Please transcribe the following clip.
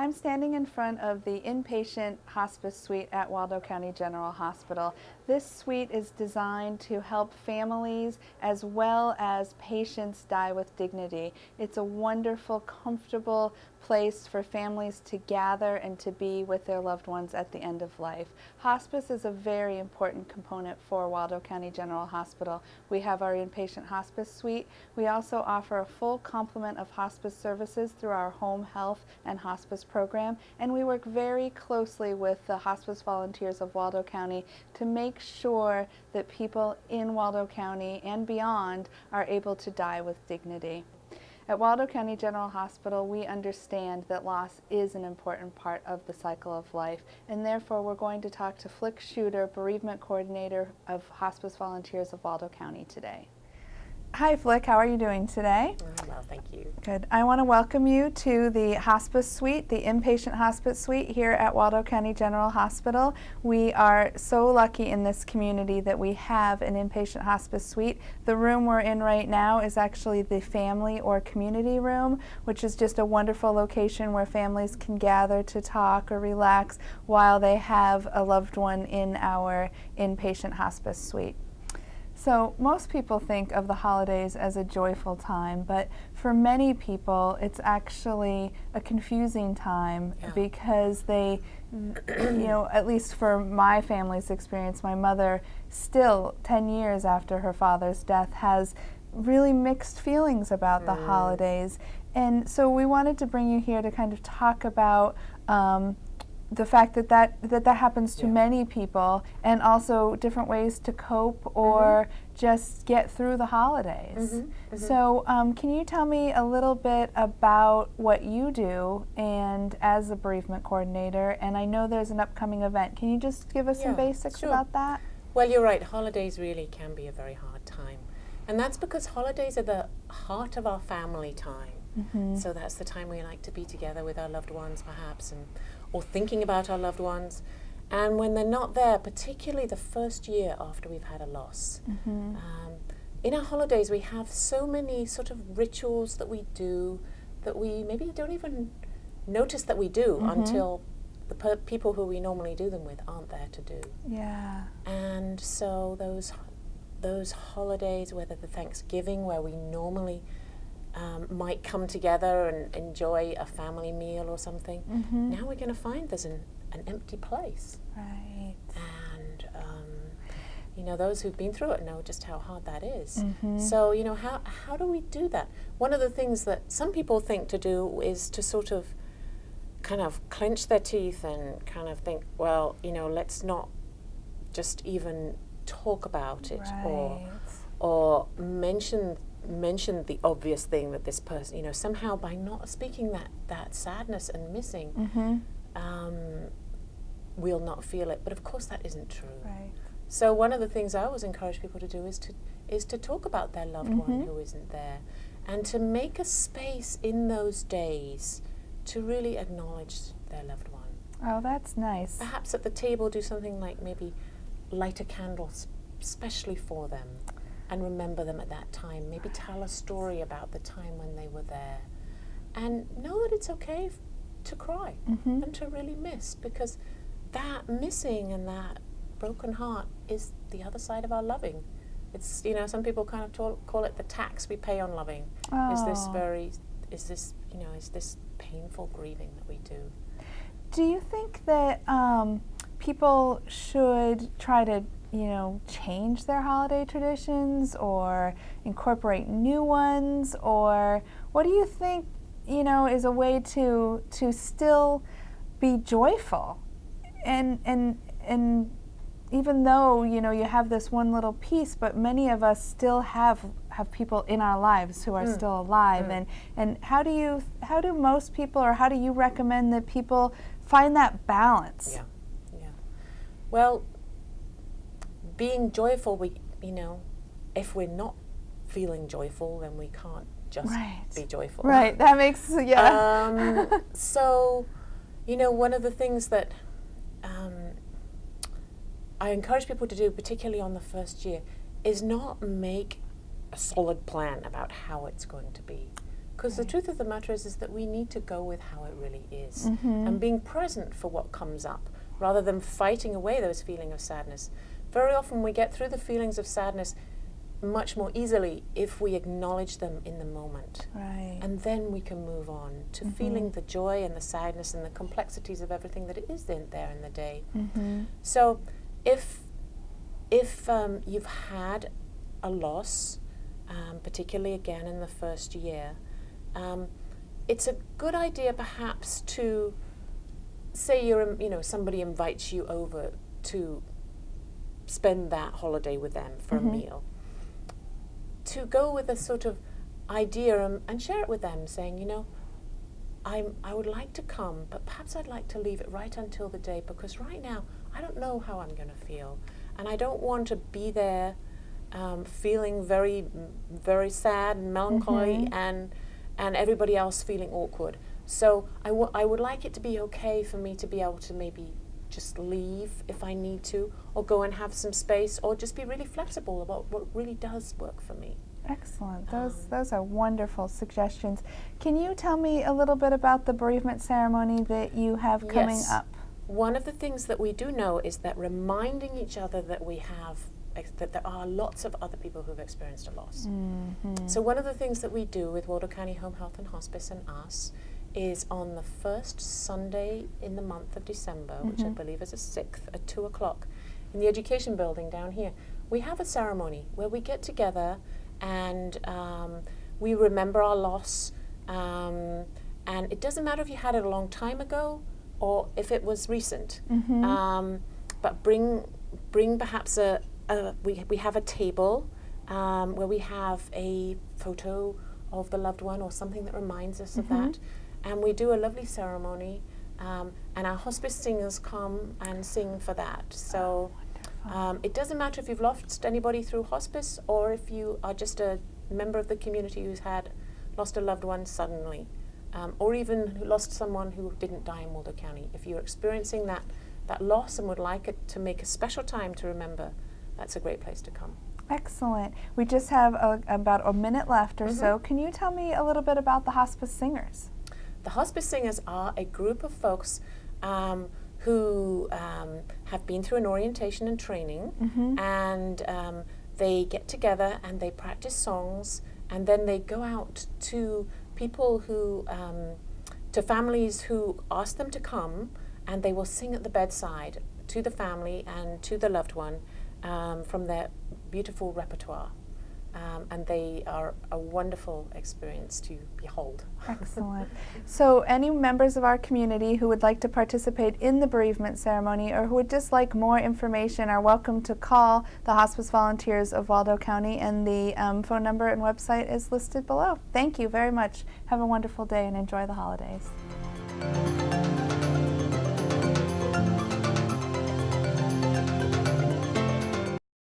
I'm standing in front of the inpatient hospice suite at Waldo County General Hospital. This suite is designed to help families as well as patients die with dignity. It's a wonderful, comfortable place for families to gather and to be with their loved ones at the end of life. Hospice is a very important component for Waldo County General Hospital. We have our inpatient hospice suite. We also offer a full complement of hospice services through our home health and hospice program, and we work very closely with the hospice volunteers of Waldo County to make sure that people in Waldo County and beyond are able to die with dignity. At Waldo County General Hospital, we understand that loss is an important part of the cycle of life, and therefore we're going to talk to Flick Shooter, Bereavement Coordinator of Hospice Volunteers of Waldo County today. Hi Flick, how are you doing today? Well, thank you. Good. I want to welcome you to the hospice suite, the inpatient hospice suite here at Waldo County General Hospital. We are so lucky in this community that we have an inpatient hospice suite. The room we're in right now is actually the family or community room, which is just a wonderful location where families can gather to talk or relax while they have a loved one in our inpatient hospice suite. So most people think of the holidays as a joyful time, but for many people it's actually a confusing time because they, at least for my family's experience, my mother still 10 years after her father's death has really mixed feelings about the holidays. And so we wanted to bring you here to kind of talk about the fact that happens to many people, and also different ways to cope or just get through the holidays. So can you tell me a little bit about what you do and as a bereavement coordinator? And I know there's an upcoming event. Can you just give us some basics about that? Well, you're right. Holidays really can be a very hard time. And that's because holidays are the heart of our family time. So that's the time we like to be together with our loved ones, perhaps, or thinking about our loved ones. And when they're not there, particularly the first year after we've had a loss, in our holidays we have so many sort of rituals that we do that we maybe don't even notice that we do until the people who we normally do them with aren't there to do. And so those holidays, whether the Thanksgiving where we normally might come together and enjoy a family meal or something. Now we're going to find there's an empty place. Right. And, those who've been through it know just how hard that is. So, how do we do that? One of the things that some people think to do is to sort of kind of clench their teeth and kind of think, well, let's not just even talk about it or mention the obvious thing that this person, somehow by not speaking that sadness and missing, we'll not feel it. But of course that isn't true. Right. So one of the things I always encourage people to do is to talk about their loved one who isn't there, and to make a space in those days to really acknowledge their loved one. Oh, that's nice. Perhaps at the table do something like maybe light a candle especially for them, and remember them at that time. Maybe tell a story about the time when they were there. And know that it's okay to cry and to really miss, because that missing and that broken heart is the other side of our loving. It's, some people kind of call it the tax we pay on loving. Is this painful grieving that we do. Do you think that people should try to change their holiday traditions or incorporate new ones, or what do you think, is a way to still be joyful and even though you have this one little piece, but many of us still have people in our lives who are still alive, and how do most people, or how do you recommend that people find that balance? Well, being joyful, if we're not feeling joyful, then we can't just be joyful. Right, that makes, So, one of the things that I encourage people to do, particularly on the first year, is not make a solid plan about how it's going to be. Because the truth of the matter is that we need to go with how it really is, and being present for what comes up, rather than fighting away those feelings of sadness. Very often we get through the feelings of sadness much more easily if we acknowledge them in the moment. Right. And then we can move on to feeling the joy and the sadness and the complexities of everything that is there in the day. So if you've had a loss, particularly again in the first year, it's a good idea perhaps to say somebody invites you over to spend that holiday with them for a meal, to go with a sort of idea and share it with them, saying, I would like to come, but perhaps I'd like to leave it right until the day, because right now I don't know how I'm going to feel, and I don't want to be there feeling very, very sad and melancholy, and everybody else feeling awkward. So I would like it to be okay for me to be able to maybe just leave if I need to, or go and have some space, or just be really flexible about what really does work for me. Excellent. Those are wonderful suggestions. Can you tell me a little bit about the bereavement ceremony that you have coming up? One of the things that we do know is that reminding each other that that there are lots of other people who've experienced a loss. So one of the things that we do with Waldo County Home Health and Hospice and us is on the first Sunday in the month of December, which I believe is the 6th, at 2 o'clock, in the education building down here, we have a ceremony where we get together and we remember our loss, and it doesn't matter if you had it a long time ago or if it was recent, but bring perhaps we have a table where we have a photo of the loved one or something that reminds us of that. And we do a lovely ceremony, and our hospice singers come and sing for that. So it doesn't matter if you've lost anybody through hospice, or if you are just a member of the community who's lost a loved one suddenly, or even lost someone who didn't die in Waldo County. If you're experiencing that loss and would like it to make a special time to remember, that's a great place to come. Excellent. We just have about a minute left or so. Can you tell me a little bit about the hospice singers? The hospice singers are a group of folks who have been through an orientation and training, and they get together and they practice songs, and then they go out to people to families who ask them to come, and they will sing at the bedside to the family and to the loved one from their beautiful repertoire. And they are a wonderful experience to behold. Excellent. So any members of our community who would like to participate in the bereavement ceremony, or who would just like more information, are welcome to call the Hospice Volunteers of Waldo County, and the phone number and website is listed below. Thank you very much. Have a wonderful day and enjoy the holidays.